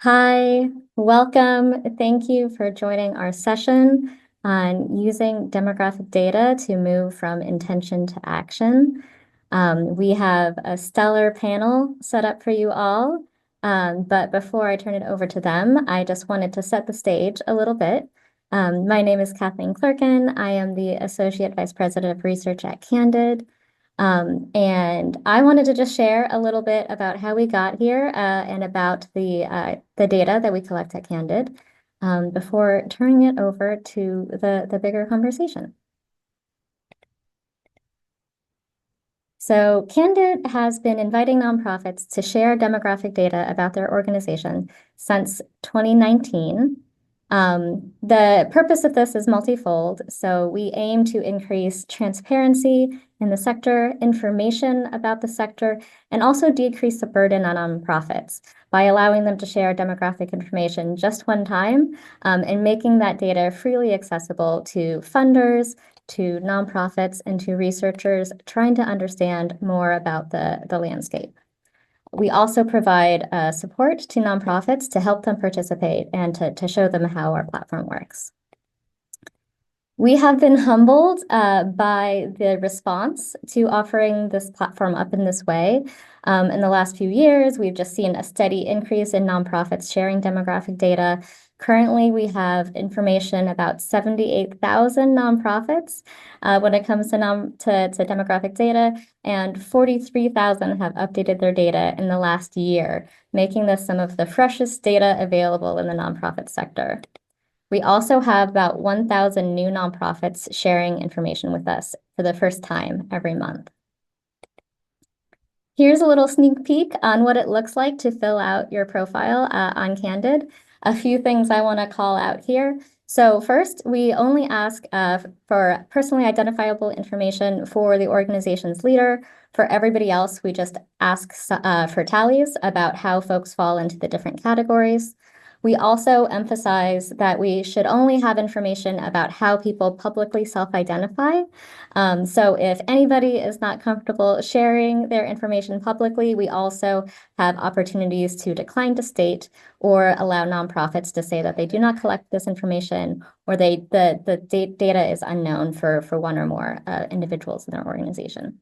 Hi, welcome. Thank you for joining our session on using demographic data to move from intention to action. We have a stellar panel set up for you all, but before I turn it over to them, I just wanted to set the stage a little bit. My name is Kathleen Clerkin. I am the Associate Vice President of Research at Candid. And I wanted to just share a little bit about how we got here and about the data that we collect at Candid before turning it over to the bigger conversation. So Candid has been inviting nonprofits to share demographic data about their organization since 2019. The purpose of this is multifold. So we aim to increase transparency in the sector, information about the sector, and also decrease the burden on nonprofits by allowing them to share demographic information just one time and making that data freely accessible to funders, to nonprofits, and to researchers trying to understand more about the landscape. We also provide support to nonprofits to help them participate and to show them how our platform works. We have been humbled by the response to offering this platform up in this way. In the last few years, we've just seen a steady increase in nonprofits sharing demographic data. Currently, we have information about 78,000 nonprofits when it comes to demographic data, and 43,000 have updated their data in the last year, making this some of the freshest data available in the nonprofit sector. We also have about 1,000 new nonprofits sharing information with us for the first time every month. Here's a little sneak peek on what it looks like to fill out your profile on Candid. A few things I want to call out here. So first, we only ask for personally identifiable information for the organization's leader. For everybody else, we just ask for tallies about how folks fall into the different categories. We also emphasize that we should only have information about how people publicly self-identify. So if anybody is not comfortable sharing their information publicly, we also have opportunities to decline to state or allow nonprofits to say that they do not collect this information or the data is unknown for one or more individuals in their organization.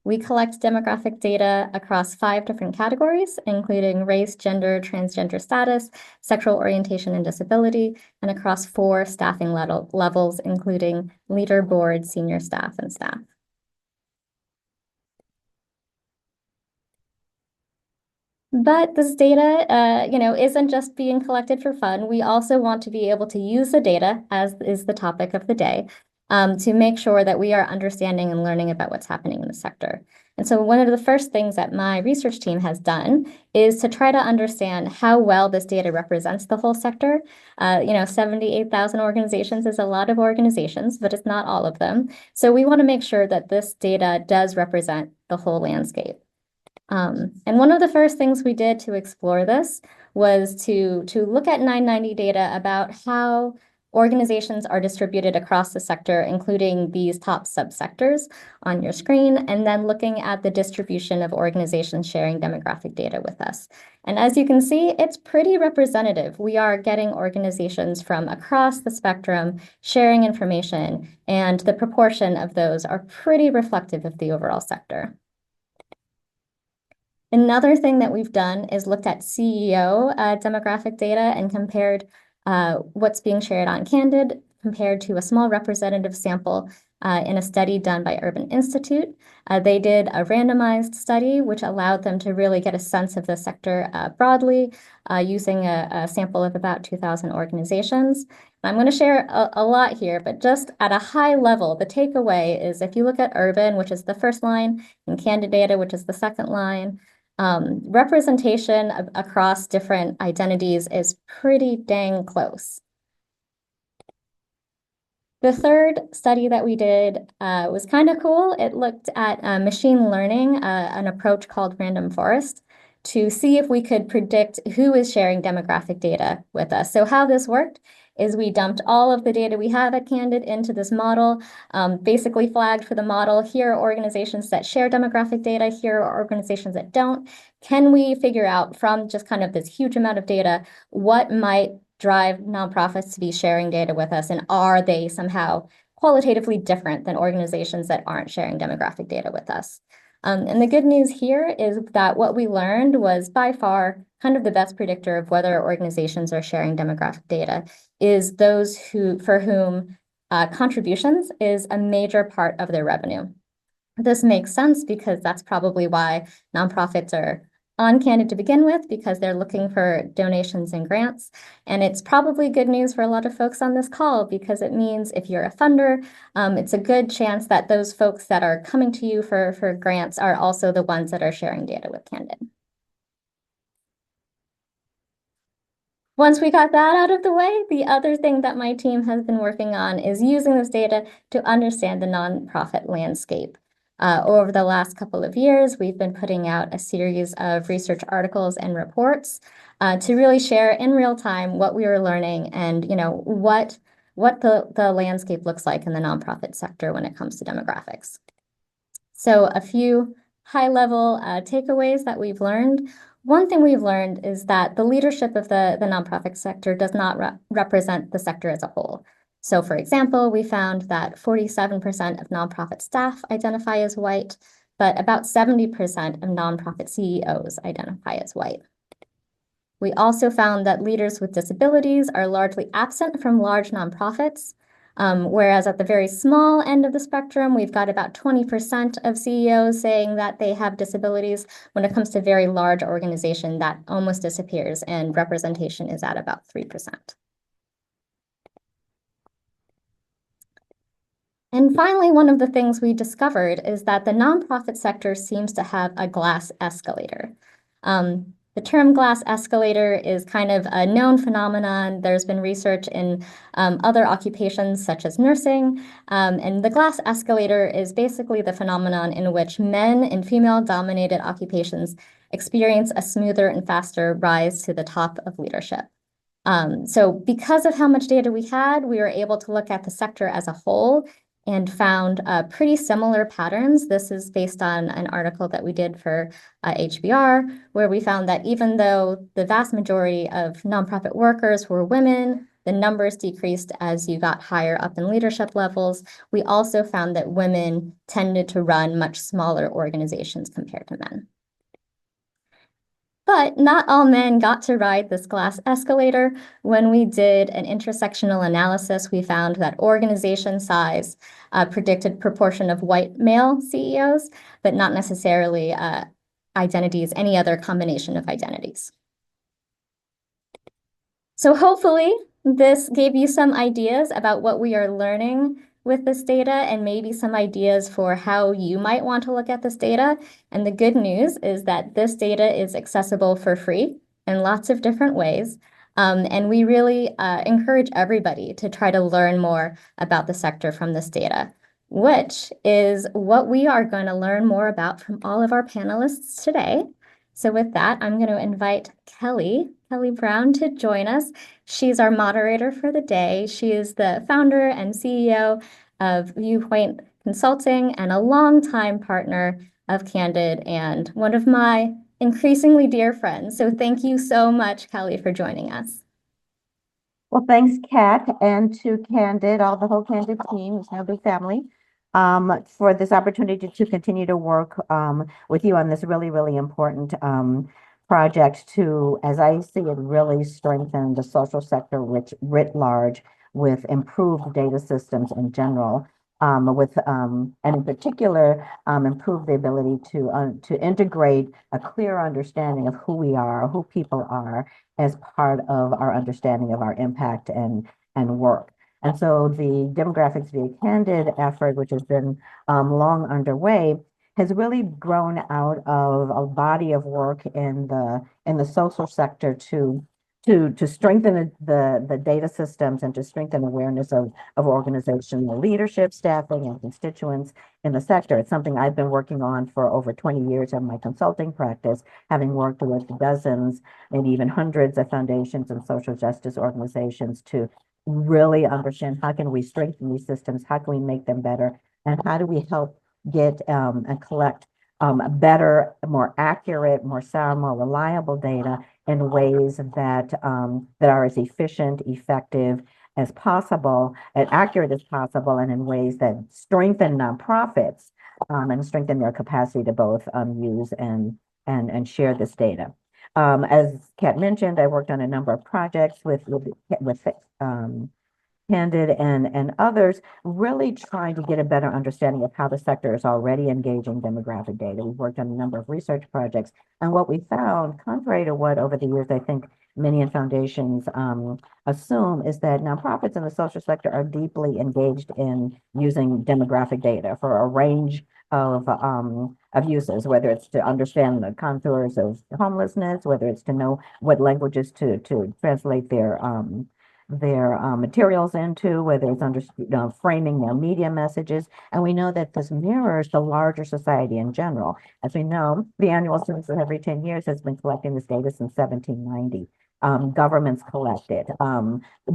We collect demographic data across 5 different categories, including race, gender, transgender status, sexual orientation and disability, and across 4 staffing levels, including leader, board, senior staff, and staff. But this data, isn't just being collected for fun. We also want to be able to use the data, as is the topic of the day, to make sure that we are understanding and learning about what's happening in the sector. And so one of the first things that my research team has done is to try to understand how well this data represents the whole sector. 78,000 organizations is a lot of organizations, but it's not all of them. So we want to make sure that this data does represent the whole landscape. And one of the first things we did to explore this was to look at 990 data about how organizations are distributed across the sector, including these top subsectors on your screen, and then looking at the distribution of organizations sharing demographic data with us. And as you can see, it's pretty representative. We are getting organizations from across the spectrum sharing information, and the proportion of those are pretty reflective of the overall sector. Another thing that we've done is looked at CEO demographic data and compared what's being shared on Candid compared to a small representative sample in a study done by Urban Institute. They did a randomized study, which allowed them to really get a sense of the sector broadly using a sample of about 2,000 organizations. I'm going to share a lot here, but just at a high level, the takeaway is if you look at Urban, which is the first line, and Candid data, which is the second line, representation across different identities is pretty dang close. The third study that we did was kind of cool. It looked at machine learning, an approach called random forest, to see if we could predict who is sharing demographic data with us. So how this worked is we dumped all of the data we have at Candid into this model, basically flagged for the model. Here are organizations that share demographic data. Here are organizations that don't. Can we figure out from just kind of this huge amount of data what might drive nonprofits to be sharing data with us, and are they somehow qualitatively different than organizations that aren't sharing demographic data with us? And the good news here is that what we learned was by far kind of the best predictor of whether organizations are sharing demographic data is those for whom contributions is a major part of their revenue. This makes sense because that's probably why nonprofits are on Candid to begin with, because they're looking for donations and grants. And it's probably good news for a lot of folks on this call, because it means if you're a funder, it's a good chance that those folks that are coming to you for grants are also the ones that are sharing data with Candid. Once we got that out of the way, the other thing that my team has been working on is using this data to understand the nonprofit landscape. Over the last couple of years, we've been putting out a series of research articles and reports to really share in real time what we were learning and what the landscape looks like in the nonprofit sector when it comes to demographics. So a few high-level takeaways that we've learned. One thing we've learned is that the leadership of the nonprofit sector does not represent the sector as a whole. So for example, we found that 47% of nonprofit staff identify as white, but about 70% of nonprofit CEOs identify as white. We also found that leaders with disabilities are largely absent from large nonprofits, whereas at the very small end of the spectrum, we've got about 20% of CEOs saying that they have disabilities. When it comes to very large organization, that almost disappears, and representation is at about 3%. And finally, one of the things we discovered is that the nonprofit sector seems to have a glass escalator. The term glass escalator is kind of a known phenomenon. There's been research in other occupations such as nursing. And the glass escalator is basically the phenomenon in which men in female-dominated occupations experience a smoother and faster rise to the top of leadership. So because of how much data we had, we were able to look at the sector as a whole and found pretty similar patterns. This is based on an article that we did for HBR, where we found that even though the vast majority of nonprofit workers were women, the numbers decreased as you got higher up in leadership levels. We also found that women tended to run much smaller organizations compared to men. But not all men got to ride this glass escalator. When we did an intersectional analysis, we found that organization size predicted proportion of white male CEOs, but not necessarily identities, any other combination of identities. So hopefully this gave you some ideas about what we are learning with this data, and maybe some ideas for how you might want to look at this data. And the good news is that this data is accessible for free in lots of different ways. And we really encourage everybody to try to learn more about the sector from this data, which is what we are going to learn more about from all of our panelists today. So with that, I'm going to invite Kelly Brown to join us. She's our moderator for the day. She is the founder and CEO of Viewpoint Consulting and a longtime partner of Candid and one of my increasingly dear friends. So thank you so much, Kelly, for joining us. Well, thanks, Kat, and to Candid, the whole Candid team, it's now a big family, for this opportunity to continue to work with you on this really, really important project to, as I see it, really strengthen the social sector writ large with improved data systems in general, and in particular, improve the ability to integrate a clear understanding of who we are, who people are, as part of our understanding of our impact and work. And so the Demographics via Candid effort, which has been long underway, has really grown out of a body of work in the social sector to strengthen the data systems and to strengthen awareness of organizational leadership, staffing, and constituents in the sector. It's something I've been working on for over 20 years in my consulting practice, having worked with dozens, maybe even hundreds of foundations and social justice organizations to really understand how can we strengthen these systems, how can we make them better, and how do we help get and collect better, more accurate, more sound, more reliable data in ways that that are as efficient, effective as possible, and accurate as possible, and in ways that strengthen nonprofits and strengthen their capacity to both use and share this data. As Kat mentioned, I worked on a number of projects with Candid and others, really trying to get a better understanding of how the sector is already engaging demographic data. We've worked on a number of research projects, and what we found, contrary to what over the years I think many in foundations assume, is that nonprofits in the social sector are deeply engaged in using demographic data for a range of uses, whether it's to understand the contours of homelessness, whether it's to know what languages to translate their materials into, whether it's under framing their media messages. And we know that this mirrors the larger society in general. As we know, the annual census every 10 years has been collecting this data since 1790. Governments collect it,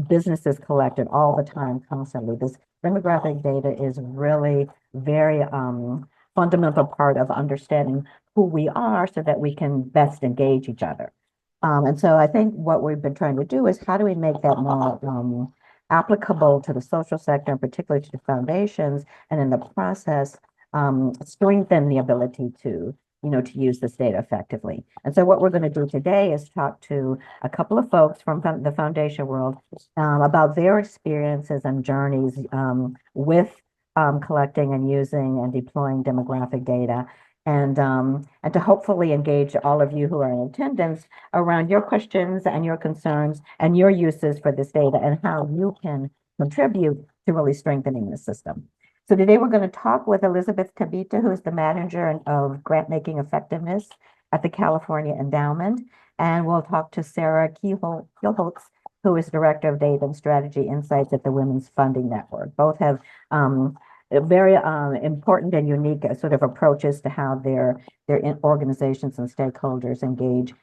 businesses collect it all the time, constantly. This demographic data is really very fundamental part of understanding who we are so that we can best engage each other. And so I think what we've been trying to do is how do we make that more applicable to the social sector, and particularly to the foundations, and in the process, strengthen the ability to, to use this data effectively. And so what we're going to do today is talk to a couple of folks from the foundation world about their experiences and journeys with collecting and using and deploying demographic data, and to hopefully engage all of you who are in attendance around your questions and your concerns and your uses for this data and how you can contribute to really strengthening the system. So today we're going to talk with Elizabeth Tabita, who is the manager of grant making effectiveness at the California Endowment, and we'll talk to Sarah Kielholtz, who is director of data and strategy insights at the Women's Funding Network. Both have very important and unique sort of approaches to how their organizations and stakeholders engage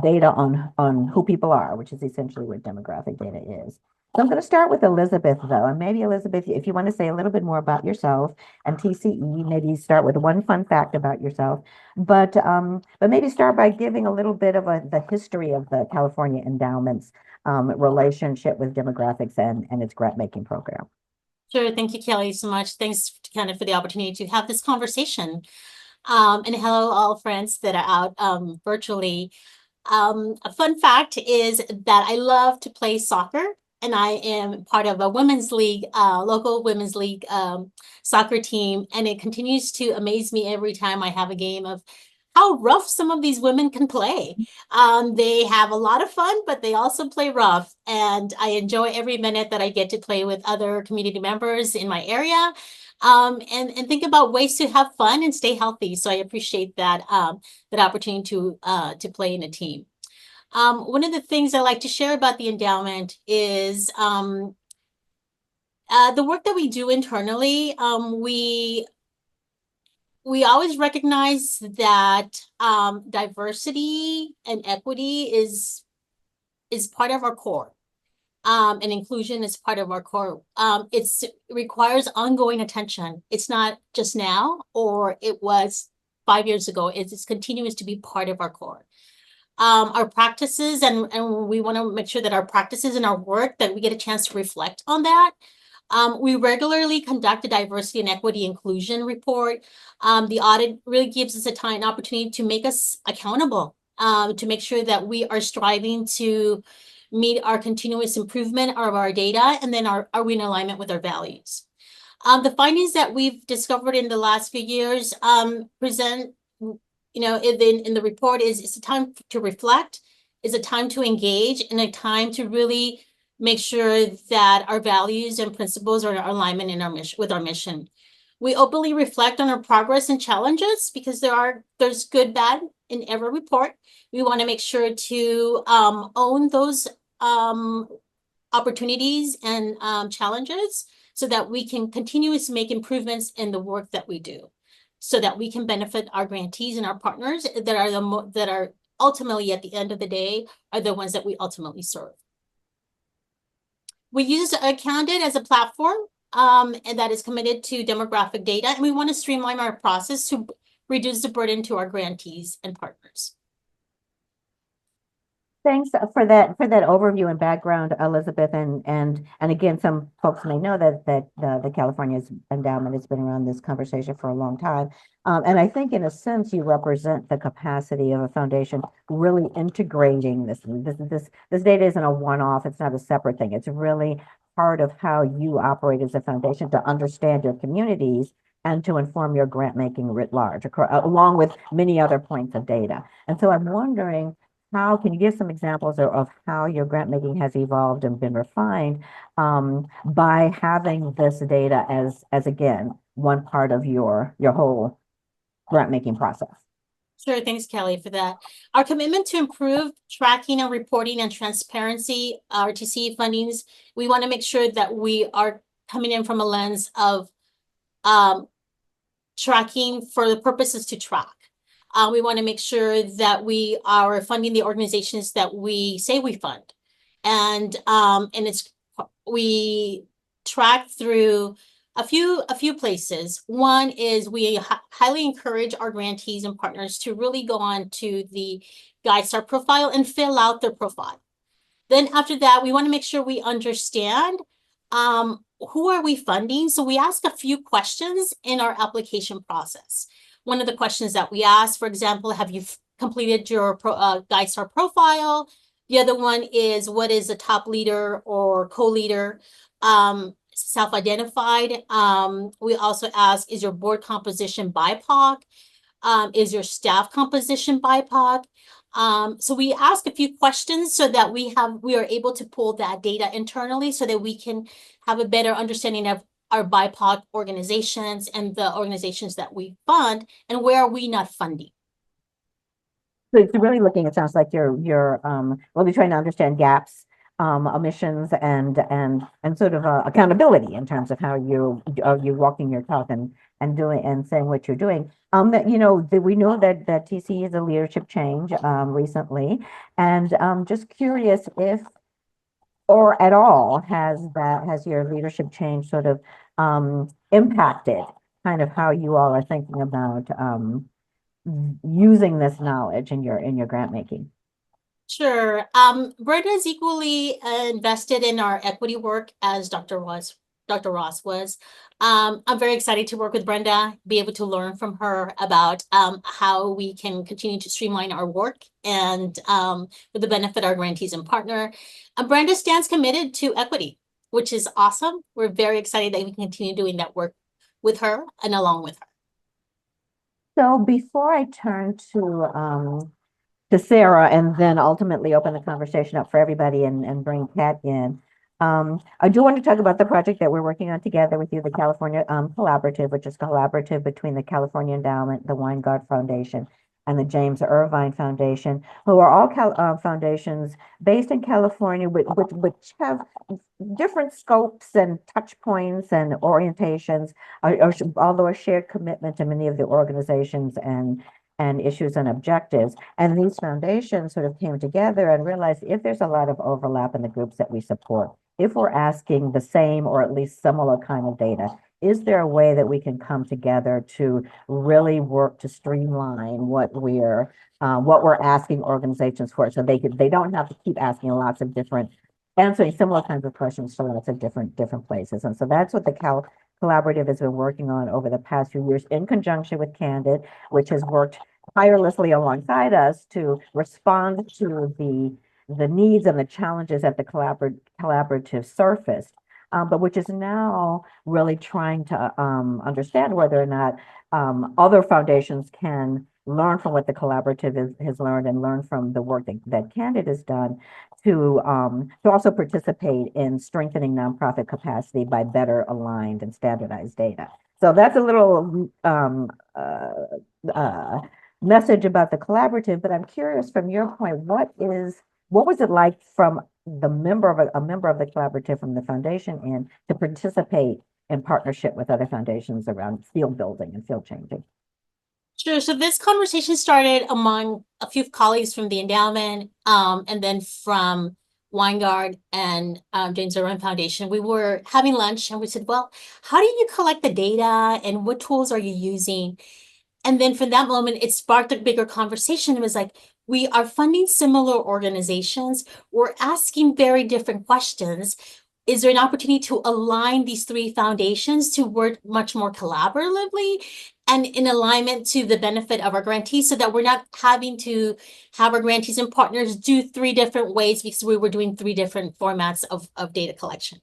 data on who people are, which is essentially what demographic data is. So I'm going to start with Elizabeth, though, and maybe Elizabeth, if you want to say a little bit more about yourself and TCE, maybe start with one fun fact about yourself, but maybe start by giving a little bit of the history of the California Endowment's relationship with demographics and its grant making program. Sure. Thank you, Kelly, so much. Thanks, Candid, for the opportunity to have this conversation. And hello, all friends that are out virtually. A fun fact is that I love to play soccer, and I am part of a women's league, local women's league soccer team. And it continues to amaze me every time I have a game of how rough some of these women can play. They have a lot of fun, but they also play rough. And I enjoy every minute that I get to play with other community members in my area, and think about ways to have fun and stay healthy. So I appreciate that, that opportunity to play in a team. One of the things I like to share about the endowment is the work that we do internally. We always recognize that diversity and equity is part of our core, and inclusion is part of our core. It requires ongoing attention. It's not just now, or it was 5 years ago. It's continuous to be part of our core. Our practices, and we want to make sure that our practices and our work, that we get a chance to reflect on that. We regularly conduct a diversity and equity inclusion report. The audit really gives us an opportunity to make us accountable, to make sure that we are striving to meet our continuous improvement of our data, and then are we in alignment with our values. The findings that we've discovered in the last few years present, in the report is it's a time to reflect, it's a time to engage, and a time to really make sure that our values and principles are in alignment in our mission, with our mission. We openly reflect on our progress and challenges, because there's good, bad in every report. We want to make sure to own those opportunities and challenges, so that we can continuously make improvements in the work that we do, so that we can benefit our grantees and our partners that are ultimately, at the end of the day, are the ones that we ultimately serve. We use Candid as a platform, and that is committed to demographic data, and we want to streamline our process to reduce the burden to our grantees and partners. Thanks for that overview and background, Elizabeth. And again, some folks may know that the California Endowment has been around this conversation for a long time. And I think in a sense you represent the capacity of a foundation really integrating this data isn't a one-off, it's not a separate thing. It's really part of how you operate as a foundation to understand your communities and to inform your grant making writ large, along with many other points of data. And so I'm wondering, how can you give some examples of how your grant making has evolved and been refined by having this data as again one part of your whole grant making process? Sure, thanks, Kelly, for that. Our commitment to improve tracking and reporting and transparency, RTC fundings, we want to make sure that we are coming in from a lens of tracking for the purposes to track. We want to make sure that we are funding the organizations that we say we fund. And we track through a few places. One is we highly encourage our grantees and partners to really go on to the GuideStar profile and fill out their profile. Then after that, we want to make sure we understand who are we funding. So we ask a few questions in our application process. One of the questions that we ask, for example, have you completed your GuideStar profile? The other one is, what is a top leader or co-leader self-identified? We also ask, is your board composition BIPOC? Is your staff composition BIPOC? So we ask a few questions so that we are able to pull that data internally so that we can have a better understanding of our BIPOC organizations and the organizations that we fund, and where are we not funding. So it's really looking, it sounds like you're really trying to understand gaps, omissions, and sort of accountability in terms of how you walking your talk and doing and saying what you're doing. That we know that TC is a leadership change recently, and just curious if or at all has your leadership change sort of impacted kind of how you all are thinking about using this knowledge in your grant making? Sure. Brenda is equally invested in our equity work as Dr. Ross was. I'm very excited to work with Brenda, be able to learn from her about how we can continue to streamline our work and for the benefit of our grantees and partner. Brenda stands committed to equity, which is awesome. We're very excited that we can continue doing that work with her and along with her. So before I turn to Sarah and then ultimately open the conversation up for everybody and bring Kat in, I do want to talk about the project that we're working on together with you, the California Collaborative, which is a collaborative between the California Endowment, the Weingart Foundation, and the James Irvine Foundation, who are all foundations based in California, which have different scopes and touch points and orientations, although a shared commitment to many of the organizations and issues and objectives. And these foundations sort of came together and realized if there's a lot of overlap in the groups that we support, if we're asking the same or at least similar kind of data, is there a way that we can come together to really work to streamline what we're asking organizations for, so they don't have to keep asking lots of different, answering similar kinds of questions for lots of different places. And so that's what the Collaborative has been working on over the past few years in conjunction with Candid, which has worked tirelessly alongside us to respond to the needs and the challenges at the collaborative surface, but which is now really trying to understand whether or not other foundations can learn from what the collaborative has learned and learn from the work that Candid has done to also participate in strengthening nonprofit capacity by better aligned and standardized data. So that's a little message about the collaborative, but I'm curious from your point, what was it like from the member of a member of the collaborative from the foundation and to participate in partnership with other foundations around field building and field changing? Sure. So this conversation started among a few colleagues from the endowment, and then from Weingard and James Irwin Foundation, we were having lunch and we said, well, how do you collect the data and what tools are you using? And then from that moment, it sparked a bigger conversation. It was like, we are funding similar organizations. We're asking very different questions. Is there an opportunity to align these three foundations to work much more collaboratively and in alignment to the benefit of our grantees so that we're not having to have our grantees and partners do three different ways because we were doing three different formats of data collection.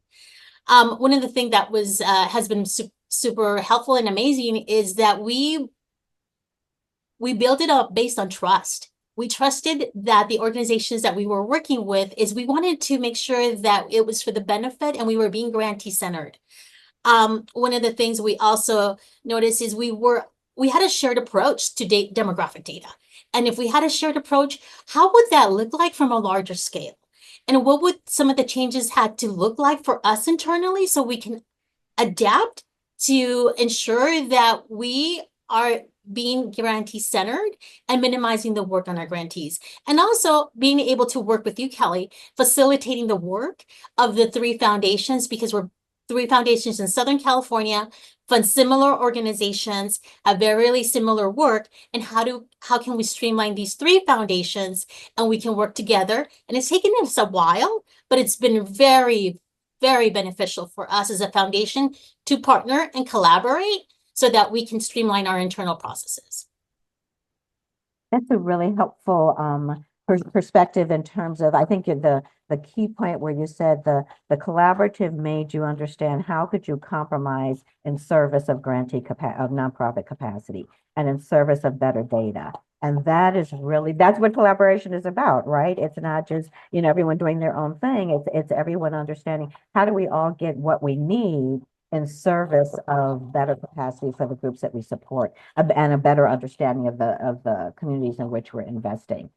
One of the things that was has been super helpful and amazing is that we built it up based on trust. We trusted that the organizations that we were working with we wanted to make sure that it was for the benefit and we were being grantee centered. One of the things we also noticed is we had a shared approach to demographic data. And if we had a shared approach, how would that look like from a larger scale? And what would some of the changes had to look like for us internally so we can adapt to ensure that we are being grantee centered and minimizing the work on our grantees, and also being able to work with you, Kelly, facilitating the work of the three foundations, because we're three foundations in Southern California, fund similar organizations, have very really similar work, and how can we streamline these three foundations and we can work together. And it's taken us a while, but it's been very, very beneficial for us as a foundation to partner and collaborate so that we can streamline our internal processes. That's a really helpful perspective in terms of, I think the key point where you said the collaborative made you understand how could you compromise in service of nonprofit capacity and in service of better data. And that's what collaboration is about, right? It's not just, everyone doing their own thing. It's everyone understanding how do we all get what we need in service of better capacity for the groups that we support and a better understanding of the communities in which we're investing.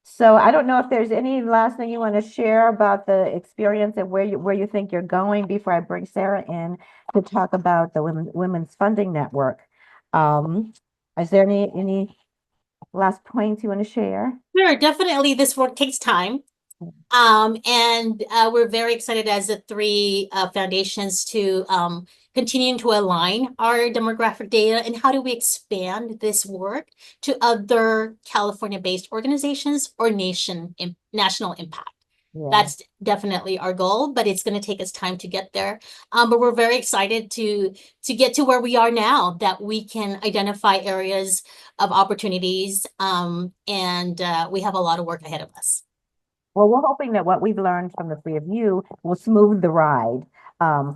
So I don't know if there's any last thing you want to share about the experience and where you think you're going before I bring Sarah in to talk about the Women's Funding Network. Is there any last points you want to share? Sure, definitely this work takes time. And we're very excited as the three foundations to continuing to align our demographic data and how do we expand this work to other California-based organizations or national impact. Yeah. That's definitely our goal, but it's going to take us time to get there. But we're very excited to get to where we are now, that we can identify areas of opportunities, and we have a lot of work ahead of us. Well, we're hoping that what we've learned from the three of you will smooth the ride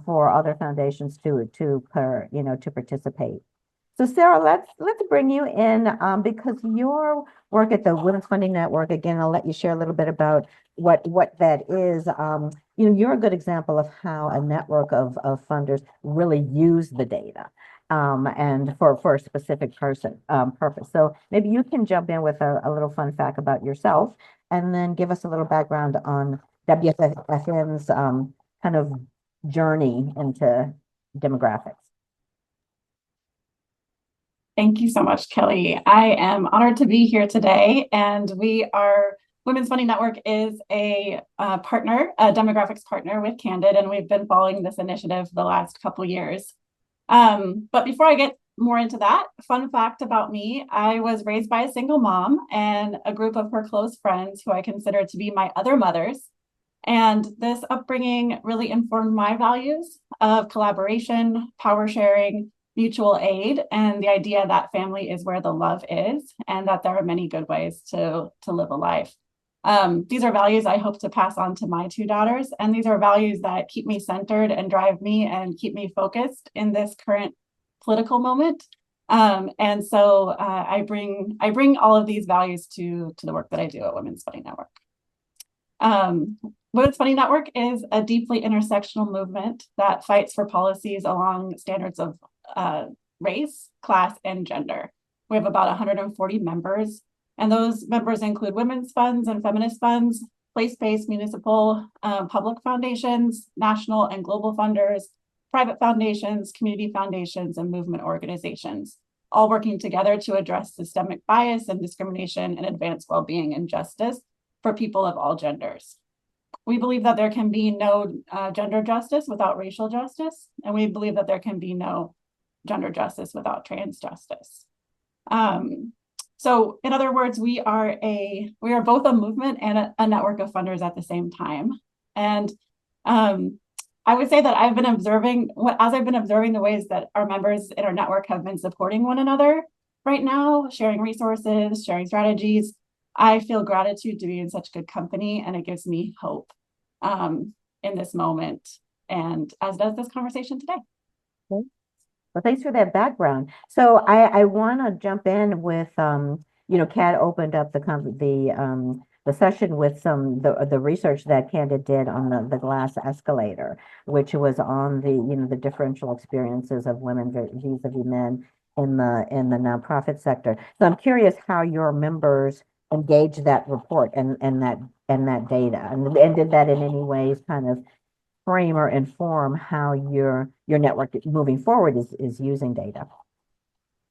for other foundations to participate. So Sarah, let's bring you in because your work at the Women's Funding Network, again, I'll let you share a little bit about what that is. You're a good example of how a network of funders really use the data and for a specific purpose. So maybe you can jump in with a little fun fact about yourself and then give us a little background on WFN's kind of journey into demographics. Thank you so much, Kelly. I am honored to be here today, and Women's Funding Network is a demographics partner with Candid, and we've been following this initiative the last couple years. But before I get more into that, fun fact about me, I was raised by a single mom and a group of her close friends who I consider to be my other mothers. And this upbringing really informed my values of collaboration, power sharing, mutual aid, and the idea that family is where the love is, and that there are many good ways to live a life. These are values I hope to pass on to my two daughters, and these are values that keep me centered and drive me and keep me focused in this current political moment. And so I bring all of these values to the work that I do at Women's Funding Network. Women's Funding Network is a deeply intersectional movement that fights for policies along standards of race, class, and gender. We have about 140 members, and those members include women's funds and feminist funds, place-based municipal public foundations, national and global funders, private foundations, community foundations, and movement organizations, all working together to address systemic bias and discrimination and advance well-being and justice for people of all genders. we believe that there can be no gender justice without racial justice, and we believe that there can be no gender justice without trans justice. So in other words, we are both a movement and a network of funders at the same time. And I would say that as I've been observing the ways that our members in our network have been supporting one another right now, sharing resources, sharing strategies, I feel gratitude to be in such good company, and it gives me hope in this moment, and as does this conversation today. Well, thanks for that background. So I want to jump in with, Kat opened up the session with the research that Candid did on the glass escalator, which was on the differential experiences of women vis-a-vis men in the nonprofit sector. So I'm curious how your members engage that report and that data, and did that in any ways kind of frame or inform how your network moving forward is using data?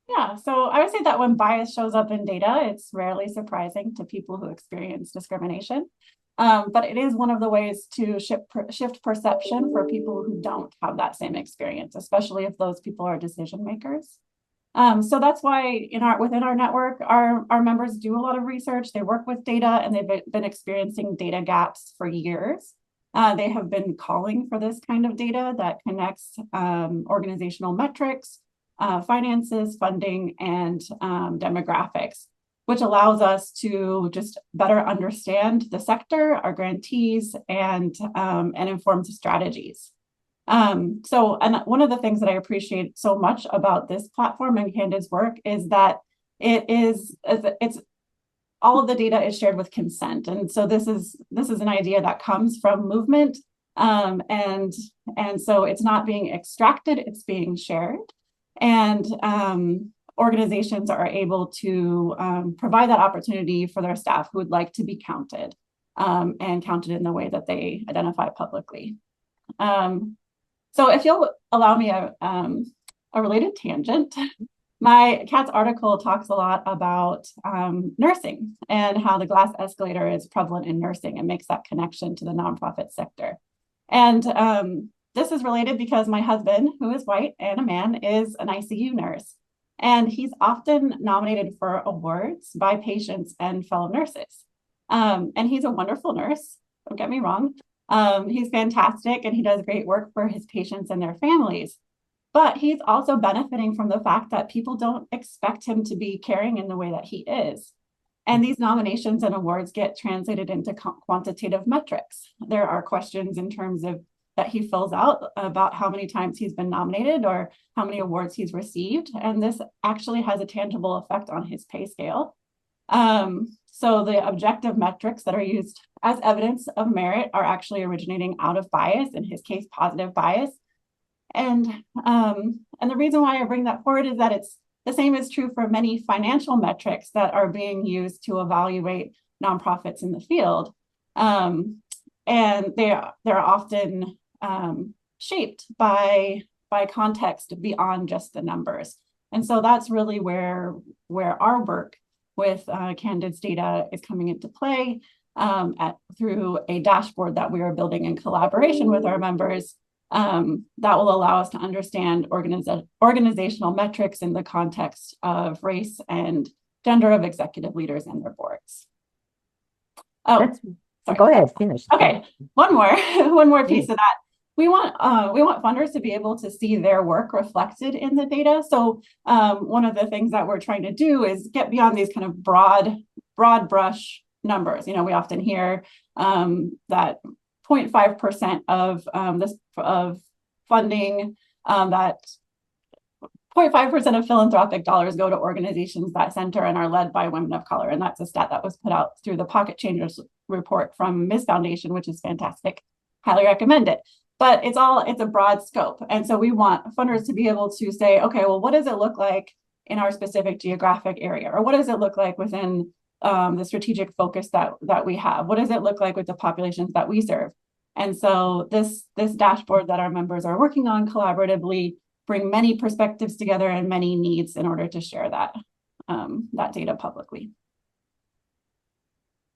Yeah, so I would say that when bias shows up in data, it's rarely surprising to people who experience discrimination. But it is one of the ways to shift perception for people who don't have that same experience, especially if those people are decision makers. So that's why within our network, our members do a lot of research. They work with data, and they've been experiencing data gaps for years. They have been calling for this kind of data that connects organizational metrics, finances, funding, and demographics, which allows us to just better understand the sector, our grantees, and informed strategies. And one of the things that I appreciate so much about this platform and Candid's work is that it's all of the data is shared with consent. And so this is an idea that comes from movement. And so it's not being extracted, it's being shared. And organizations are able to provide that opportunity for their staff who would like to be counted, and counted in the way that they identify publicly. So if you'll allow me a related tangent, Kat's article talks a lot about nursing and how the glass escalator is prevalent in nursing and makes that connection to the nonprofit sector. And this is related because my husband, who is white and a man, is an ICU nurse. And he's often nominated for awards by patients and fellow nurses. And he's a wonderful nurse, don't get me wrong. He's fantastic, and he does great work for his patients and their families. But he's also benefiting from the fact that people don't expect him to be caring in the way that he is. And these nominations and awards get translated into quantitative metrics. There are questions in terms of that he fills out about how many times he's been nominated or how many awards he's received. And this actually has a tangible effect on his pay scale. So the objective metrics that are used as evidence of merit are actually originating out of bias, in his case, positive bias. And the reason why I bring that forward is that it's the same is true for many financial metrics that are being used to evaluate nonprofits in the field. And they're often shaped by context beyond just the numbers. And so that's really where our work with Candid's data is coming into play through a dashboard that we are building in collaboration with our members that will allow us to understand organizational metrics in the context of race and gender of executive leaders and their boards. Oh, sorry. Go ahead, finish. Okay, one more piece of that. We want funders to be able to see their work reflected in the data. So one of the things that we're trying to do is get beyond these kind of broad brush numbers. We often hear that 0.5% of funding, that 0.5% of philanthropic dollars go to organizations that center and are led by women of color. And that's a stat that was put out through the Pocket Changers report from Ms. Foundation, which is fantastic. Highly recommend it. But it's a broad scope. And so we want funders to be able to say, okay, well, what does it look like in our specific geographic area? Or what does it look like within the strategic focus that we have? What does it look like with the populations that we serve? And so this dashboard that our members are working on collaboratively bring many perspectives together and many needs in order to share that data publicly.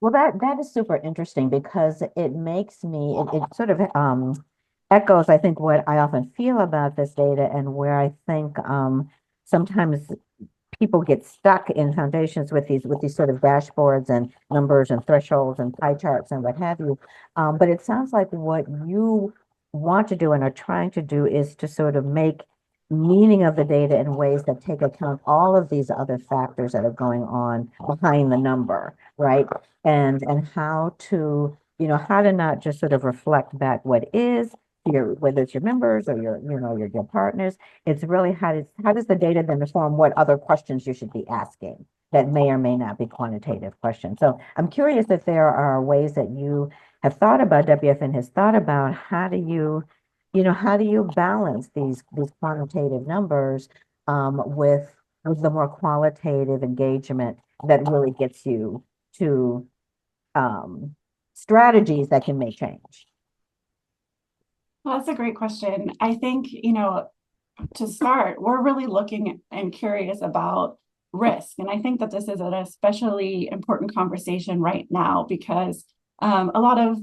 Well, that is super interesting because it makes me, it sort of echoes, I think, what I often feel about this data and where I think sometimes people get stuck in foundations with these sort of dashboards and numbers and thresholds and pie charts and what have you. But it sounds like what you want to do and are trying to do is to sort of make meaning of the data in ways that take account all of these other factors that are going on behind the number, right? And how to, how to not just sort of reflect back what is, whether it's your members or your partners. It's really how does the data then inform what other questions you should be asking that may or may not be quantitative questions. So I'm curious if there are ways that you have thought about, WFN has thought about, how do you balance these quantitative numbers with the more qualitative engagement that really gets you to strategies that can make change? Well, that's a great question. I think, to start, we're really looking and curious about risk. And I think that this is an especially important conversation right now because a lot of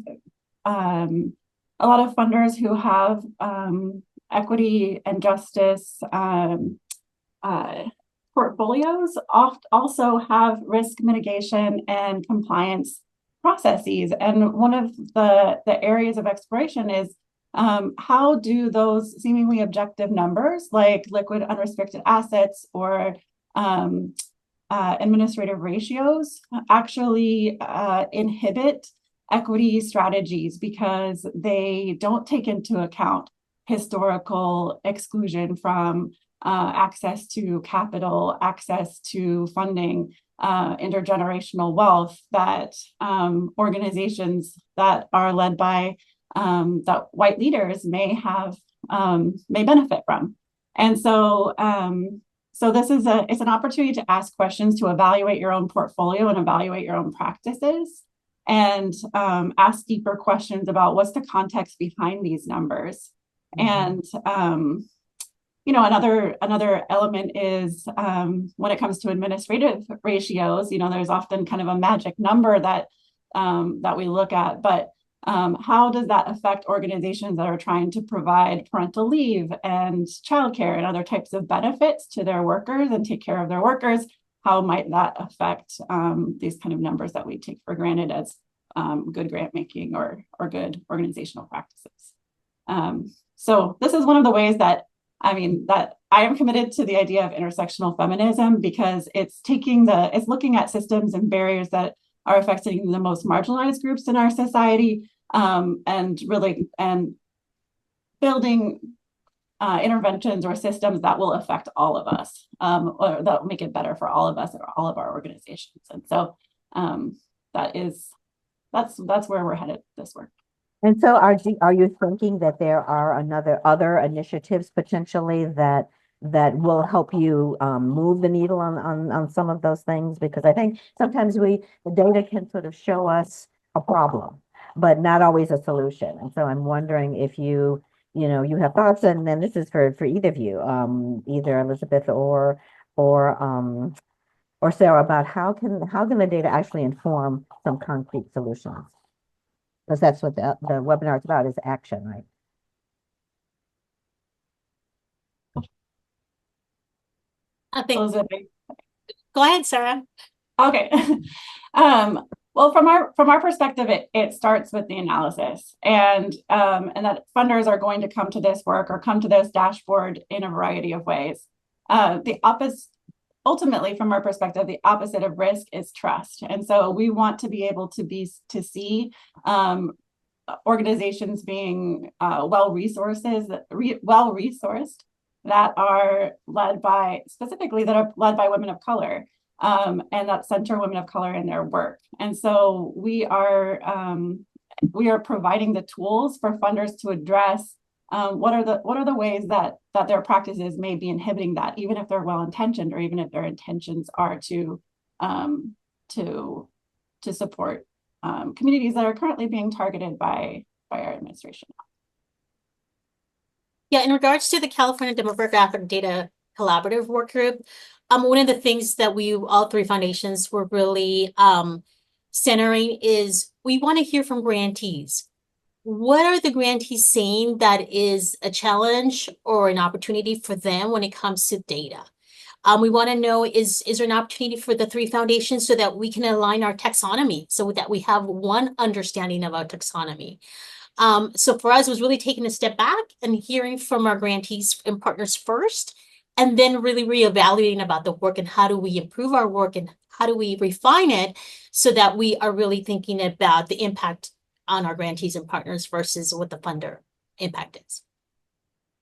funders who have equity and justice portfolios also have risk mitigation and compliance processes. And one of the areas of exploration is how do those seemingly objective numbers like liquid unrestricted assets or administrative ratios actually inhibit equity strategies because they don't take into account historical exclusion from access to capital, access to funding, intergenerational wealth that organizations that are led by that white leaders may benefit from. And so this is it's an opportunity to ask questions, to evaluate your own portfolio and evaluate your own practices, and ask deeper questions about what's the context behind these numbers. And another element is when it comes to administrative ratios, there's often kind of a magic number that we look at, but how does that affect organizations that are trying to provide parental leave and childcare and other types of benefits to their workers and take care of their workers? How might that affect these kind of numbers that we take for granted as good grant making or good organizational practices? So this is one of the ways that I am committed to the idea of intersectional feminism, because it's looking at systems and barriers that are affecting the most marginalized groups in our society, and building interventions or systems that will affect all of us, or that will make it better for all of us or all of our organizations. And so that's where we're headed this work. And so are you thinking that there are other initiatives potentially that will help you move the needle on some of those things? Because I think sometimes the data can sort of show us a problem, but not always a solution. And so I'm wondering if you have thoughts, and then this is for either of you, either Elizabeth or Sarah, about how can the data actually inform some concrete solutions? Because that's what the webinar is about, is action, right? I think, Elizabeth. go ahead, Sarah. Okay. Well, from our perspective, it starts with the analysis, and that funders are going to come to this work or come to this dashboard in a variety of ways. Ultimately, from our perspective, the opposite of risk is trust. And so we want to be able to see organizations being well-resourced that are led by women of color, and that center women of color in their work. And so we are providing the tools for funders to address what are the ways that their practices may be inhibiting that, even if they're well-intentioned, or even if their intentions are to support communities that are currently being targeted by our administration. Yeah, in regards to the California Demographic Data Collaborative Work Group, one of the things that all three foundations were really centering is we want to hear from grantees. What are the grantees saying that is a challenge or an opportunity for them when it comes to data? We want to know, is there an opportunity for the three foundations so that we can align our taxonomy so that we have one understanding of our taxonomy? So for us, it was really taking a step back and hearing from our grantees and partners first, and then really reevaluating about the work and how do we improve our work and how do we refine it so that we are really thinking about the impact on our grantees and partners versus what the funder impact is.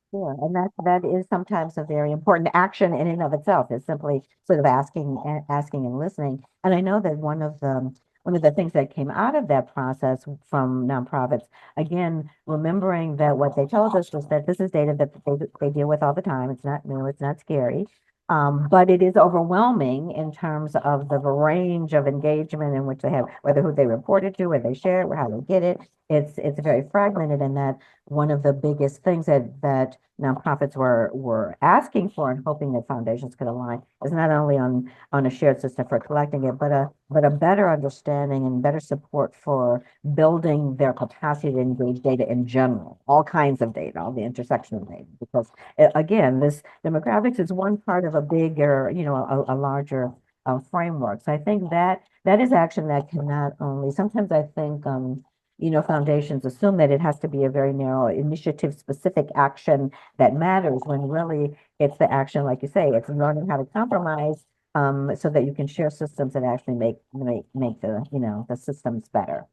Sure, and that is sometimes a very important action in and of itself, is simply sort of asking and listening. And I know that one of the things that came out of that process from nonprofits, again, remembering that what they told us was that this is data that they deal with all the time. It's not new, it's not scary. But it is overwhelming in terms of the range of engagement in which they have, whether who they report it to, where they share it, or how they get it. It's very fragmented, and that one of the biggest things that nonprofits were asking for and hoping that foundations could align is not only on a shared system for collecting it, but a better understanding and better support for building their capacity to engage data in general, all kinds of data, all the intersection of data. Because again, this demographics is one part of a bigger, a larger framework. So I think that is action that can not only, sometimes I think foundations assume that it has to be a very narrow initiative specific action that matters, when really it's the action, like you say, it's learning how to compromise so that you can share systems that actually make the, the systems better.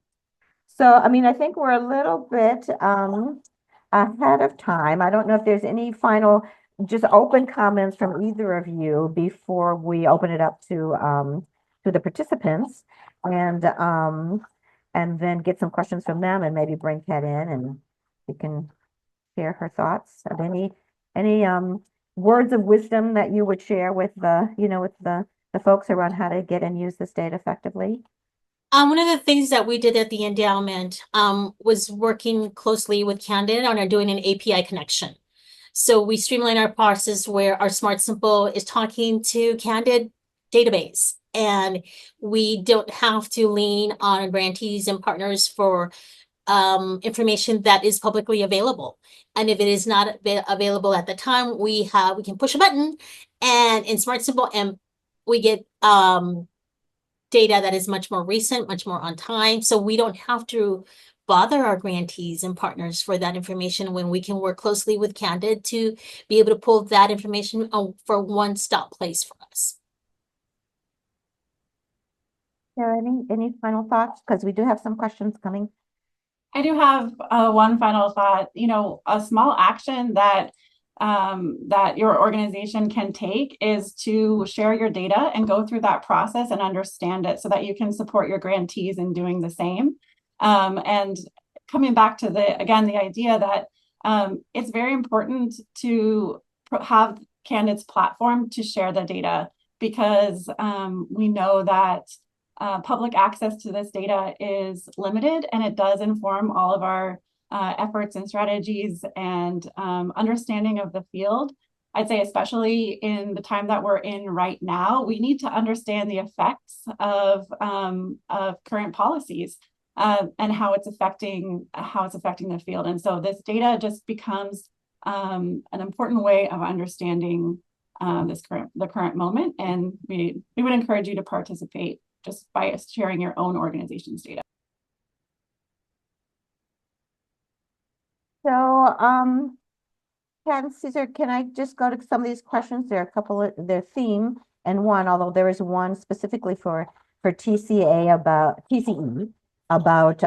So, I mean, I think we're a little bit ahead of time. I don't know if there's any final, just open comments from either of you before we open it up to the participants, and then get some questions from them, and maybe bring Kat in and we can share her thoughts. Of any words of wisdom that you would share with the folks around how to get and use this data effectively? One of the things that we did at the endowment was working closely with Candid on doing an API connection. So we streamline our process where our Smart Simple is talking to Candid database, and we don't have to lean on grantees and partners for information that is publicly available. And if it is not available at the time, we can push a button and in Smart Simple, and we get data that is much more recent, much more on time. So we don't have to bother our grantees and partners for that information when we can work closely with Candid to be able to pull that information for one-stop place for us. Sarah, any final thoughts? Because we do have some questions coming. I do have one final thought. A small action that your organization can take is to share your data and go through that process and understand it so that you can support your grantees in doing the same. And coming back to the idea that it's very important to have Candid's platform to share the data, because we know that public access to this data is limited, and it does inform all of our efforts and strategies and understanding of the field. I'd say especially in the time that we're in right now, we need to understand the effects of current policies and how it's affecting the field. And so this data just becomes an important way of understanding the current moment. And we would encourage you to participate just by sharing your own organization's data. So, Kat and Caesar, can I just go to some of these questions? There are a couple of their theme and one, although there is one specifically for TCE about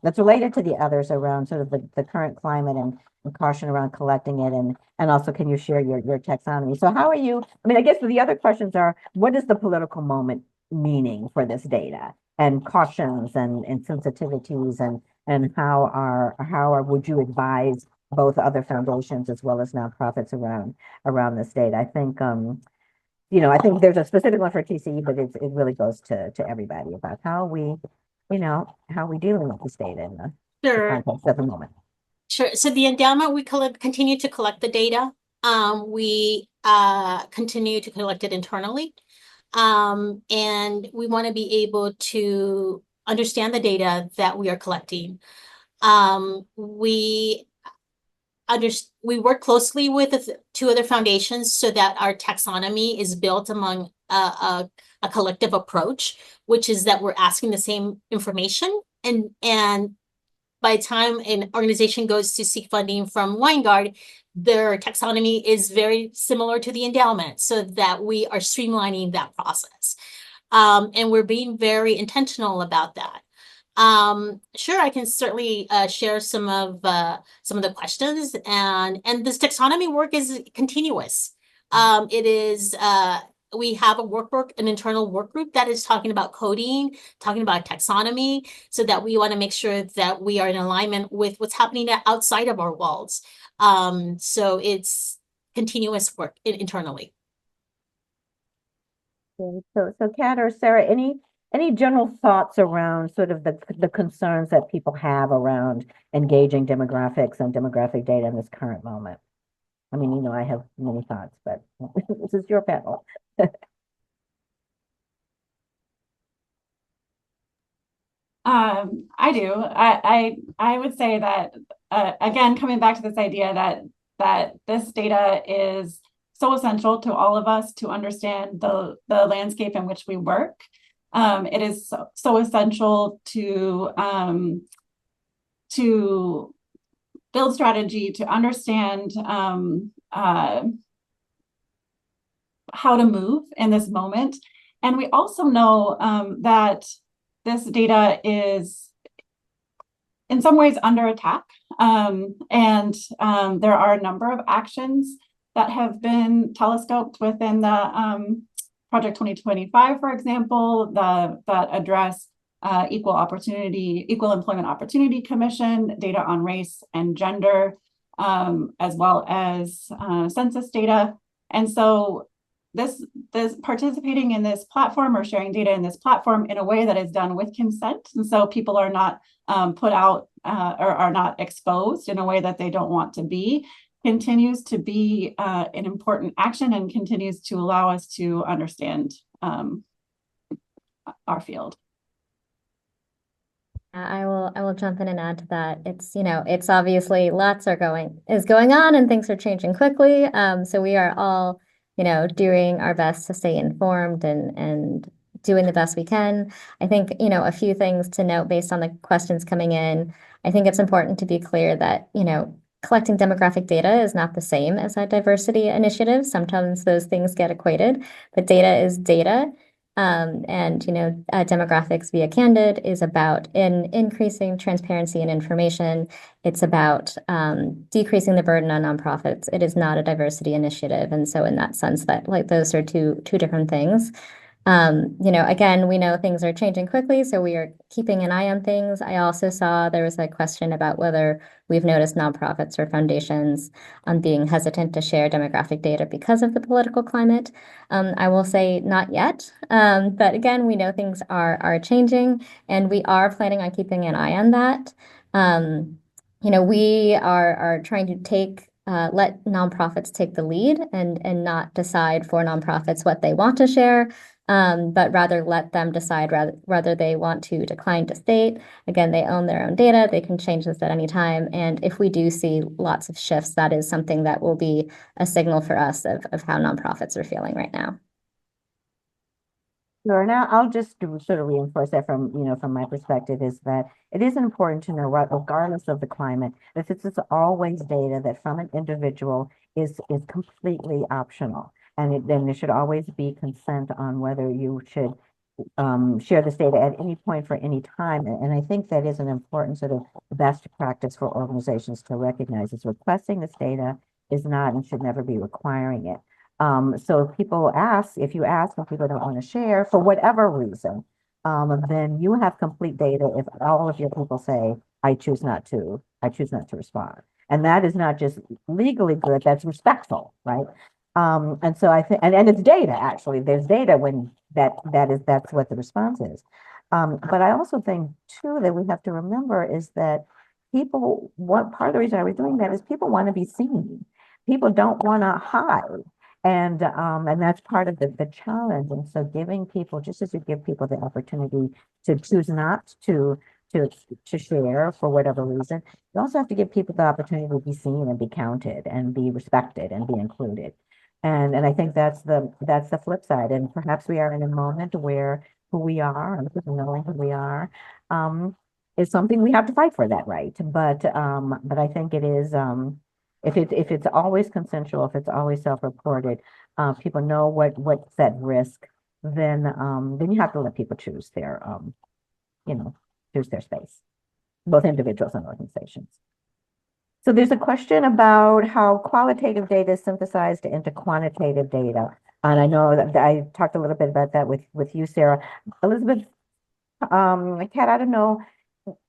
that's related to the others around sort of the current climate and caution around collecting it, and also can you share your taxonomy? So how are you? I mean, I guess the other questions are, what is the political moment meaning for this data, and cautions and sensitivities, and how would you advise both other foundations as well as nonprofits around this data? I think I think there's a specific one for TCE, but it really goes to everybody about how we dealing with this data in the context of the moment. Sure. So the endowment, we continue to collect the data. We continue to collect it internally. And we want to be able to understand the data that we are collecting. We work closely with the two other foundations so that our taxonomy is built among a collective approach, which is that we're asking the same information, and by the time an organization goes to seek funding from Weingard, their taxonomy is very similar to the endowment, so that we are streamlining that process. And we're being very intentional about that. Sure, I can certainly share some of the questions, and this taxonomy work is continuous. It is we have an internal work group that is talking about coding, talking about taxonomy, so that we want to make sure that we are in alignment with what's happening outside of our walls. So it's continuous work internally. So Kat or Sarah, any general thoughts around sort of the concerns that people have around engaging demographics and demographic data in this current moment? I mean, you know, I have many thoughts, but this is your panel. I do. I would say that again, coming back to this idea that this data is so essential to all of us to understand the landscape in which we work. It is so essential to build strategy, to understand how to move in this moment. And we also know that this data is in some ways under attack. And there are a number of actions that have been telescoped within the Project 2025, for example, that address Equal Employment Opportunity Commission, data on race and gender, as well as census data. And so this participating in this platform or sharing data in this platform in a way that is done with consent. And so people are not put out or are not exposed in a way that they don't want to be, continues to be an important action and continues to allow us to understand our field. I will jump in and add to that. It's, you know, it's obviously lots is going on and things are changing quickly. So we are all, you know, doing our best to stay informed and doing the best we can. I think, you know, a few things to note based on the questions coming in. I think it's important to be clear that, you know, collecting demographic data is not the same as a diversity initiative. Sometimes those things get equated, but data is data. And, you know, demographics via Candid is about increasing transparency and information. It's about decreasing the burden on nonprofits. It is not a diversity initiative. And so in that sense, that like those are two different things. You know, again, we know things are changing quickly, so we are keeping an eye on things. I also saw there was a question about whether we've noticed nonprofits or foundations being hesitant to share demographic data because of the political climate. I will say not yet, but again, we know things are changing, and we are planning on keeping an eye on that. You know, we are trying to let nonprofits take the lead and not decide for nonprofits what they want to share. But rather let them decide whether they want to decline to state. Again, they own their own data. They can change this at any time. And if we do see lots of shifts, that is something that will be a signal for us of how nonprofits are feeling right now. Sure. Now, I'll just sort of reinforce that from, you know, from my perspective is that it is important to know, regardless of the climate, that this is always data that from an individual is completely optional. And then there should always be consent on whether you should share this data at any point for any time. And I think that is an important sort of best practice for organizations to recognize is requesting this data is not and should never be requiring it. So if you ask and people don't want to share for whatever reason, then you have complete data if all of your people say, I choose not to respond. And that is not just legally good, that's respectful, right? And so I think, and it's data, actually, there's data when that's what the response is. But I also think too, that we have to remember is that part of the reason I was doing that is people want to be seen. People don't want to hide. And that's part of the challenge. And so giving people, just as you give people the opportunity to choose not to share for whatever reason, you also have to give people the opportunity to be seen and be counted and be respected and be included. And I think that's the flip side. And perhaps we are in a moment where who we are and people knowing who we are is something we have to fight for that right. But I think it is if it's always consensual, if it's always self-reported, people know what's at risk, then you have to let people choose choose their space, both individuals and organizations. So there's a question about how qualitative data is synthesized into quantitative data. And I know that I talked a little bit about that with you, Sarah. Elizabeth, Kat, I don't know,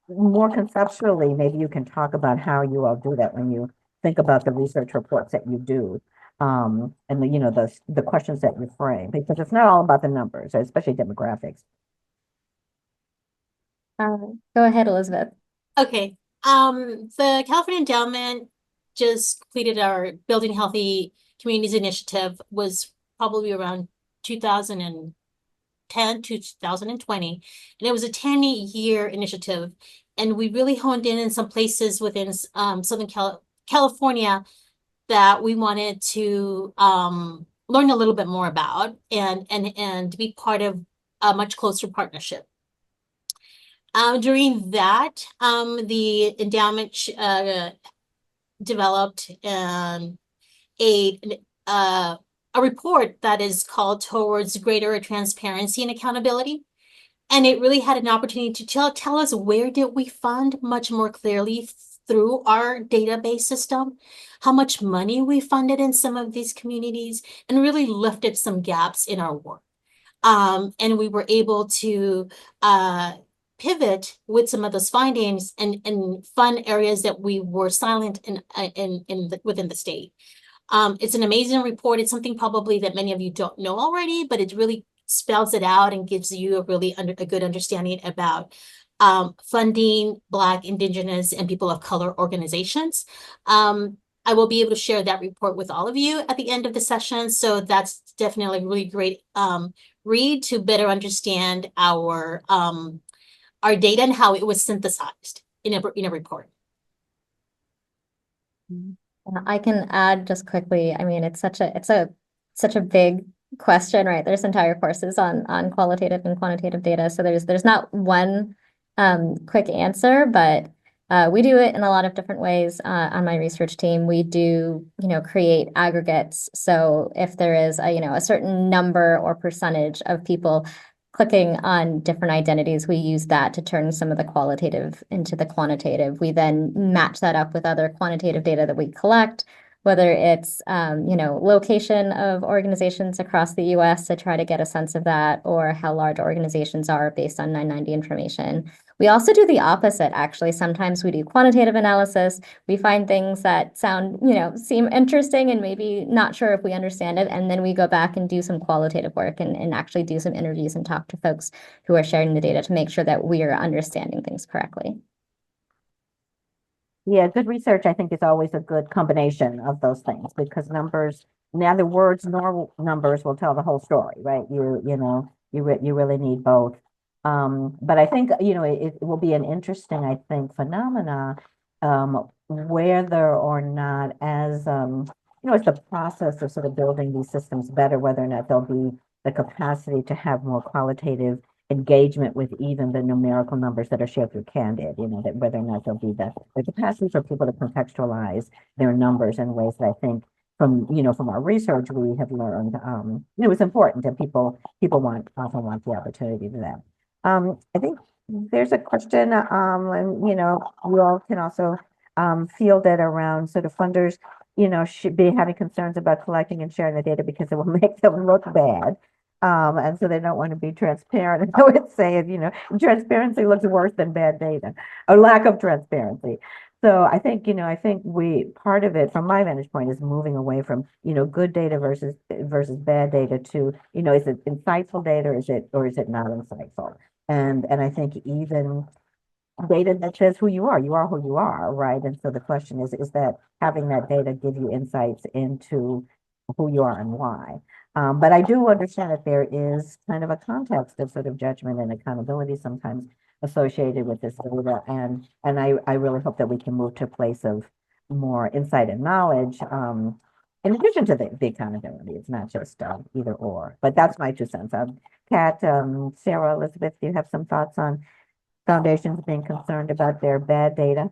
more conceptually, maybe you can talk about how you all do that when you think about the research reports that you do. And the questions that you frame, because it's not all about the numbers, especially demographics. Go ahead, Elizabeth. Okay, the California Endowment just completed our Building Healthy Communities initiative, was probably around 2010 to 2020, and it was a 10-year initiative. And we really honed in some places within Southern California that we wanted to learn a little bit more about and be part of a much closer partnership. During that, the endowment developed a report that is called Towards Greater Transparency and Accountability. And it really had an opportunity to tell us where did we fund much more clearly through our database system, how much money we funded in some of these communities, and really lifted some gaps in our work. And we were able to pivot with some of those findings and fund areas that we were silent within the state. It's an amazing report. It's something probably that many of you don't know already, but it really spells it out and gives you a good understanding about funding Black, Indigenous, and people of color organizations. I will be able to share that report with all of you at the end of the session. So that's definitely a really great read to better understand our data and how it was synthesized in a report. I can add just quickly. I mean, it's such a big question, right? There's entire courses on qualitative and quantitative data. So there's not one quick answer, but we do it in a lot of different ways on my research team. We do, create aggregates. So if there is a certain number or percentage of people clicking on different identities, we use that to turn some of the qualitative into the quantitative. We then match that up with other quantitative data that we collect, whether it's, location of organizations across the US to try to get a sense of that, or how large organizations are based on 990 information. We also do the opposite, actually. Sometimes we do quantitative analysis. We find things that seem interesting and maybe not sure if we understand it. And then we go back and do some qualitative work and actually do some interviews and talk to folks who are sharing the data to make sure that we are understanding things correctly. Yeah, good research, I think, is always a good combination of those things, because neither words nor numbers will tell the whole story, right? You really need both. But I think, it will be an interesting, I think, phenomena, whether or not as the process of sort of building these systems better, whether or not there'll be the capacity to have more qualitative engagement with even the numerical numbers that are shared through Candid, that whether or not there'll be the capacity for people to contextualize their numbers in ways that I think from our research we have learned, it's important, and people often want the opportunity to do that. I think there's a question, and you all can also field it around sort of funders, should be having concerns about collecting and sharing the data because it will make them look bad. And so they don't want to be transparent. And I would say, transparency looks worse than bad data, or lack of transparency. So I think, part of it from my vantage point is moving away from, good data versus bad data to, is it insightful data, or is it not insightful? And I think even data that says who you are who you are, right? And so the question is that having that data give you insights into who you are and why. But I do understand that there is kind of a context of sort of judgment and accountability sometimes associated with this data. And I really hope that we can move to a place of more insight and knowledge. In addition to the accountability, it's not just either or, but that's my 2 cents. Kat, Sarah, Elizabeth, do you have some thoughts on foundations being concerned about their bad data?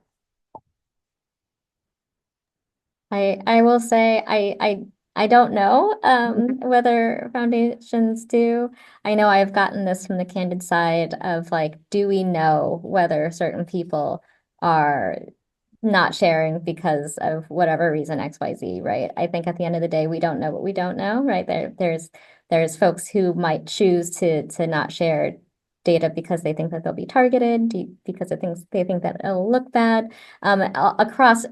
I will say I don't know whether foundations do. I know I've gotten this from the Candid side of like, do we know whether certain people are not sharing because of whatever reason XYZ, right? I think at the end of the day, we don't know what we don't know, right? There's folks who might choose to not share data because they think that they'll be targeted, because they think that it'll look bad, across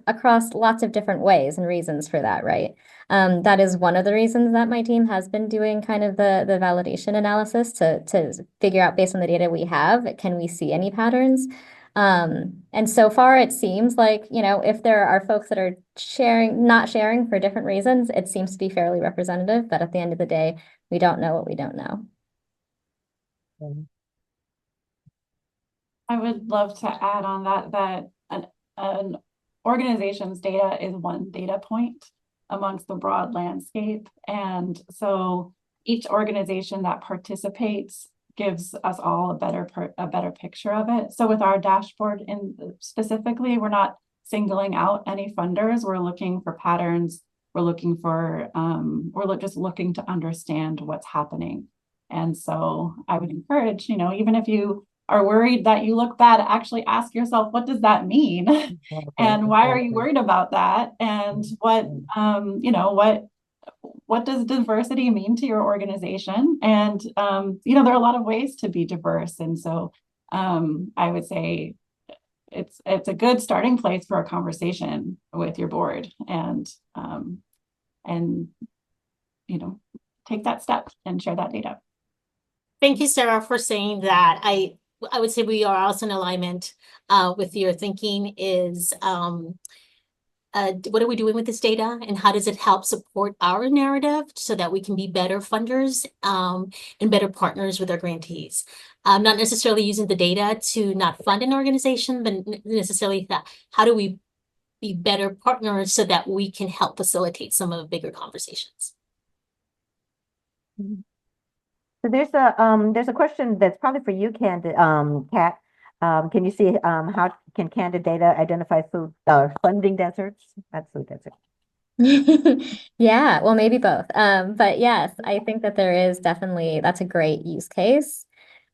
lots of different ways and reasons for that, right? That is one of the reasons that my team has been doing kind of the validation analysis to figure out based on the data we have, can we see any patterns? And so far it seems like, if there are folks that are not sharing for different reasons, it seems to be fairly representative, but at the end of the day, we don't know what we don't know. I would love to add on that an organization's data is one data point amongst the broad landscape. And so each organization that participates gives us all a better picture of it. So with our dashboard specifically, we're not singling out any funders. We're looking for patterns. We're looking for, we're just looking to understand what's happening. And so I would encourage, even if you are worried that you look bad, actually ask yourself, what does that mean? And why are you worried about that? And what does diversity mean to your organization? And, there are a lot of ways to be diverse. And so I would say it's a good starting place for a conversation with your board and take that step and share that data. Thank you, Sarah, for saying that. I would say we are also in alignment with your thinking is what are we doing with this data and how does it help support our narrative so that we can be better funders and better partners with our grantees? Not necessarily using the data to not fund an organization, but necessarily that how do we be better partners so that we can help facilitate some of the bigger conversations? So there's a question that's probably for you, Candid, Kat. Can you see how can Candid data identify food funding deserts? That's food desert. Yeah, well, maybe both. But yes, I think that that's a great use case.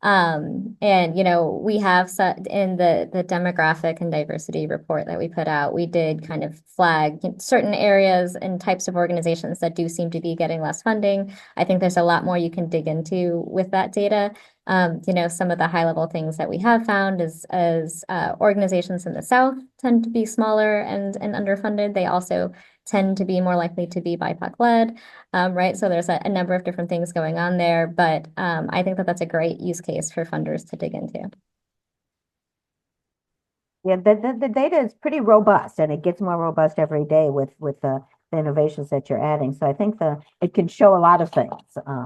And we have in the demographic and diversity report that we put out, we did kind of flag certain areas and types of organizations that do seem to be getting less funding. I think there's a lot more you can dig into with that data. Some of the high level things that we have found is as organizations in the South tend to be smaller and underfunded. They also tend to be more likely to be BIPOC led, right? So there's a number of different things going on there, but I think that that's a great use case for funders to dig into. Yeah, the data is pretty robust, and it gets more robust every day with the innovations that you're adding. So I think it can show a lot of things,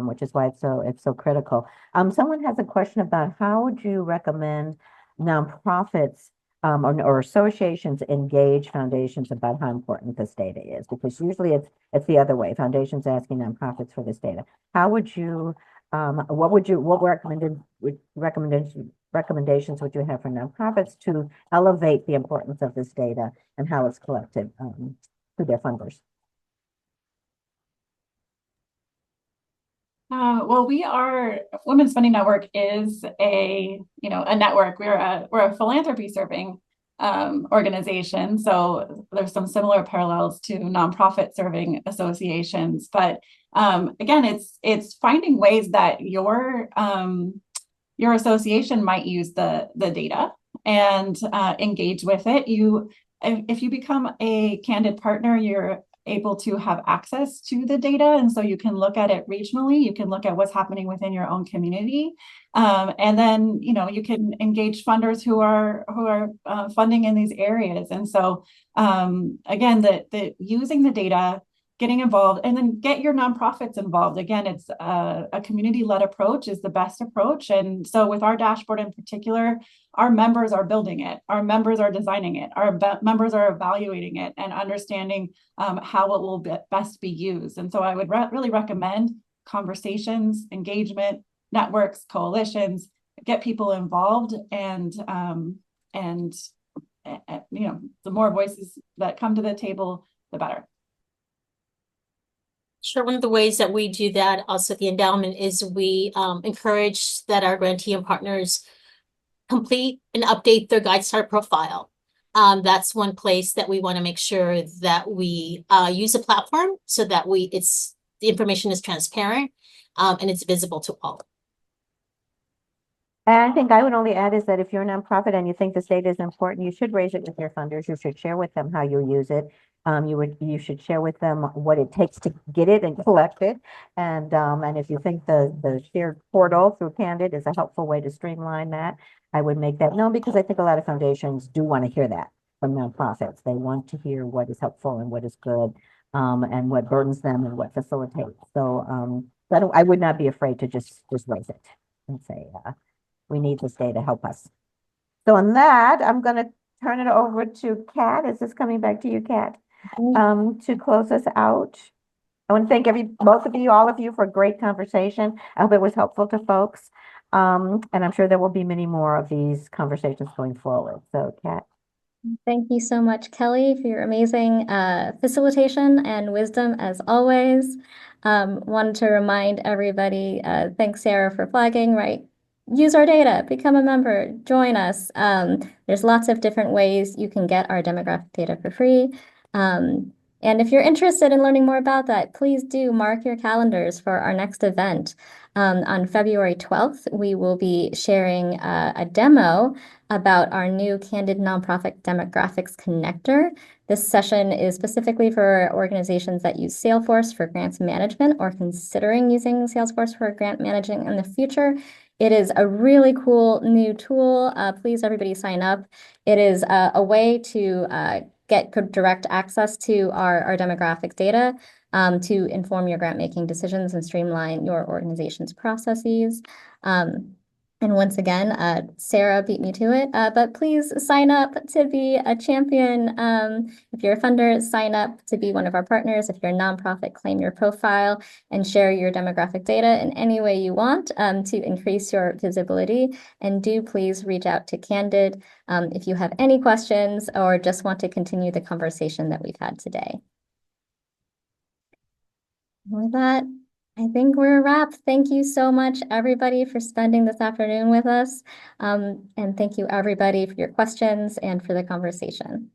which is why it's so critical. Someone has a question about how would you recommend nonprofits or associations engage foundations about how important this data is? Because usually it's the other way. Foundations asking nonprofits for this data. How would you what recommendations would you have for nonprofits to elevate the importance of this data and how it's collected to their funders? Well, Women's Funding Network is a network. We're a philanthropy serving organization. So there's some similar parallels to nonprofit serving associations. But again, it's finding ways that your association might use the data and engage with it. If you become a Candid partner, you're able to have access to the data. And so you can look at it regionally, you can look at what's happening within your own community. And then, you can engage funders who are funding in these areas. And so, again, the using the data getting involved, and then get your nonprofits involved. Again, it's a community-led approach is the best approach. And so with our dashboard in particular, our members are building it, our members are designing it, our members are evaluating it and understanding how it will best be used. And so I would really recommend conversations, engagement, networks, coalitions, get people involved, and you know, the more voices that come to the table, the better. Sure. One of the ways that we do that also at the endowment is we encourage that our grantee and partners complete and update their GuideStar profile. That's one place that we want to make sure that we use a platform so that the information is transparent and it's visible to all. And I think I would only add is that if you're a nonprofit and you think this data is important, you should raise it with your funders. You should share with them how you use it. You should share with them what it takes to get it and collect it. And if you think the shared portal through Candid is a helpful way to streamline that, I would make that known, because I think a lot of foundations do want to hear that from nonprofits. They want to hear what is helpful and what is good, and what burdens them and what facilitates. So I would not be afraid to just raise it and say, we need this data, help us. So on that, I'm going to turn it over to Kat. Is this coming back to you, Kat, to close us out? I want to thank both of you, all of you, for a great conversation. I hope it was helpful to folks. And I'm sure there will be many more of these conversations going forward. So, Kat. Thank you so much, Kelly, for your amazing facilitation and wisdom as always. Wanted to remind everybody, thanks, Sarah, for flagging, right? Use our data, become a member, join us. There's lots of different ways you can get our demographic data for free. And if you're interested in learning more about that, please do mark your calendars for our next event. On February 12th, we will be sharing a demo about our new Candid Nonprofit Demographics Connector. This session is specifically for organizations that use Salesforce for grants management or considering using Salesforce for grant managing in the future. It is a really cool new tool. Please, everybody, sign up. It is a way to get direct access to our demographic data to inform your grant-making decisions and streamline your organization's processes. And once again, Sarah beat me to it, but please sign up to be a champion. If you're a funder, sign up to be one of our partners. If you're a nonprofit, claim your profile and share your demographic data in any way you want to increase your visibility. And do please reach out to Candid if you have any questions or just want to continue the conversation that we've had today. With that, I think we're a wrap. Thank you so much, everybody, for spending this afternoon with us. And thank you, everybody, for your questions and for the conversation.